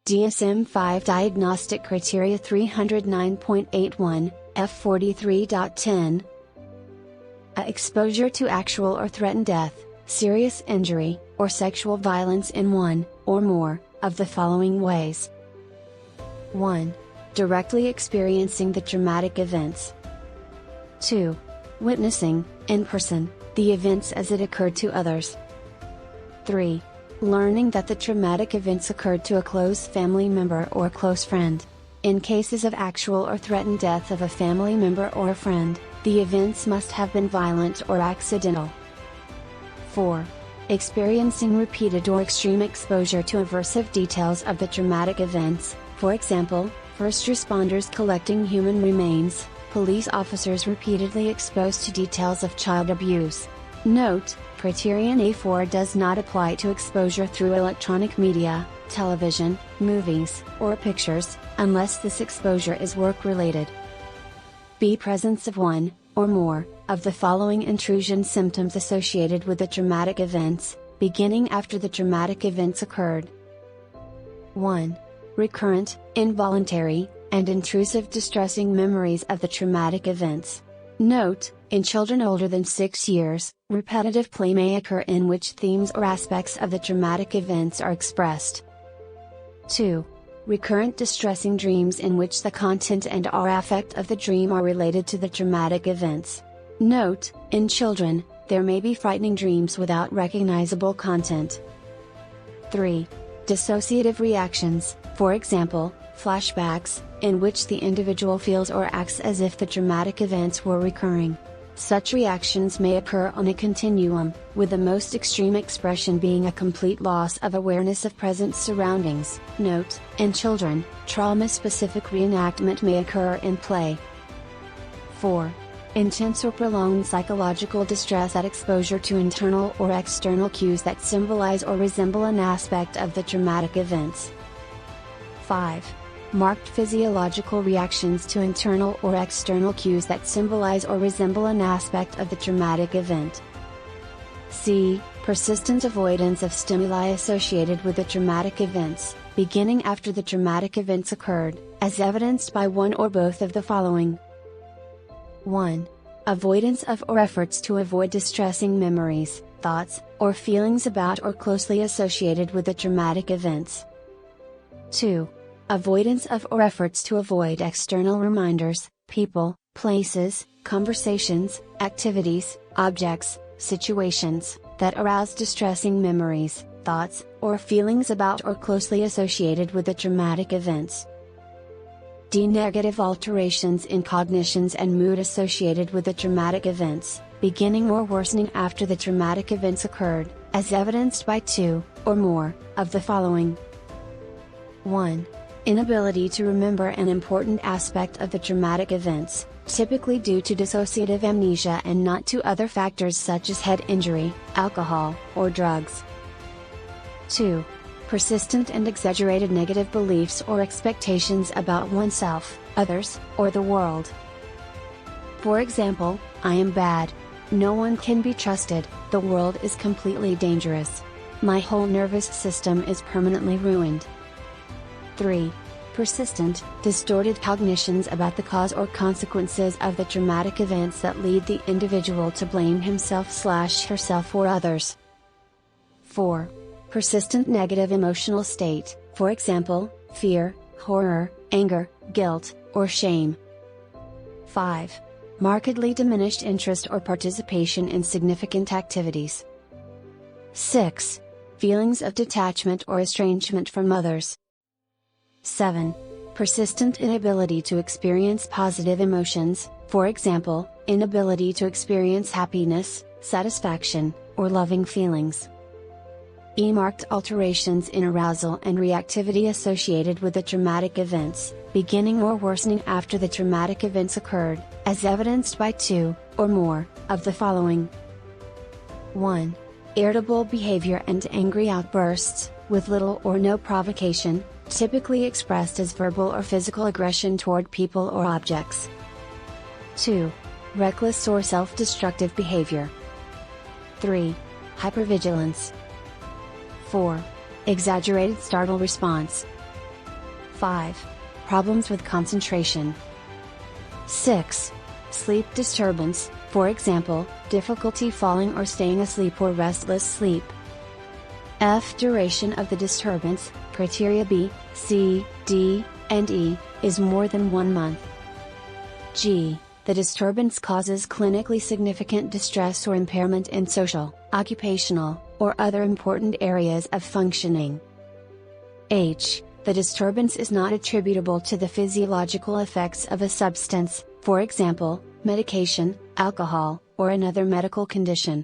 DSM-5 Diagnostic Criteria 309.81, F43.10. Exposure to actual or threatened death, serious injury, or sexual violence in one, or more, of the following ways. 1. Directly experiencing the traumatic events. 2. Witnessing, in person, the events as it occurred to others. 3. Learning that the traumatic events occurred to a close family member or close friend. In cases of actual or threatened death of a family member or a friend, the events must have been violent or accidental. 4. Experiencing repeated or extreme exposure to aversive details of the traumatic events, for example, first responders collecting human remains, police officers repeatedly exposed to details of child abuse. Note, Criterion A4 does not apply to exposure through electronic media, television, movies, or pictures, unless this exposure is work-related. B. Presence of one, or more, of the following intrusion symptoms associated with the traumatic events, beginning after the traumatic events occurred. 1. Recurrent, involuntary, and intrusive distressing memories of the traumatic events. Note, in children older than 6 years, repetitive play may occur in which themes or aspects of the traumatic events are expressed. 2. Recurrent distressing dreams in which the content and/or affect of the dream are related to the traumatic events. Note, in children, there may be frightening dreams without recognizable content. 3. Dissociative reactions, for example, flashbacks, in which the individual feels or acts as if the traumatic events were recurring. Such reactions may occur on a continuum, with the most extreme expression being a complete loss of awareness of present surroundings. Note, in children, trauma-specific reenactment may occur in play. 4. Intense or prolonged psychological distress at exposure to internal or external cues that symbolize or resemble an aspect of the traumatic events. 5. Marked physiological reactions to internal or external cues that symbolize or resemble an aspect of the traumatic event. C. Persistent avoidance of stimuli associated with the traumatic events, beginning after the traumatic events occurred, as evidenced by one or both of the following. 1. Avoidance of or efforts to avoid distressing memories, thoughts, or feelings about or closely associated with the traumatic events. 2. Avoidance of or efforts to avoid external reminders, people, places, conversations, activities, objects, situations, that arouse distressing memories, thoughts, or feelings about or closely associated with the traumatic events. D. Negative alterations in cognitions and mood associated with the traumatic events, beginning or worsening after the traumatic events occurred, as evidenced by two, or more, of the following. 1. Inability to remember an important aspect of the traumatic events, typically due to dissociative amnesia and not to other factors such as head injury, alcohol, or drugs. 2. Persistent and exaggerated negative beliefs or expectations about oneself, others, or the world. For example, I am bad. No one can be trusted, the world is completely dangerous. My whole nervous system is permanently ruined. 3. Persistent, distorted cognitions about the cause or consequences of the traumatic events that lead the individual to blame himself/herself or others. 4. Persistent negative emotional state, for example, fear, horror, anger, guilt, or shame. 5. Markedly diminished interest or participation in significant activities. 6. Feelings of detachment or estrangement from others. 7. Persistent inability to experience positive emotions, for example, inability to experience happiness, satisfaction, or loving feelings. E. Marked alterations in arousal and reactivity associated with the traumatic events, beginning or worsening after the traumatic events occurred, as evidenced by two, or more, of the following. 1. Irritable behavior and angry outbursts, with little or no provocation, typically expressed as verbal or physical aggression toward people or objects. 2. Reckless or self-destructive behavior. 3. Hypervigilance. 4. Exaggerated startle response. 5. Problems with concentration. 6. Sleep disturbance, for example, difficulty falling or staying asleep or restless sleep. F. Duration of the disturbance, criteria B, C, D, and E, is more than 1 month. G. The disturbance causes clinically significant distress or impairment in social, occupational, or other important areas of functioning. H. The disturbance is not attributable to the physiological effects of a substance, for example, medication, alcohol, or another medical condition.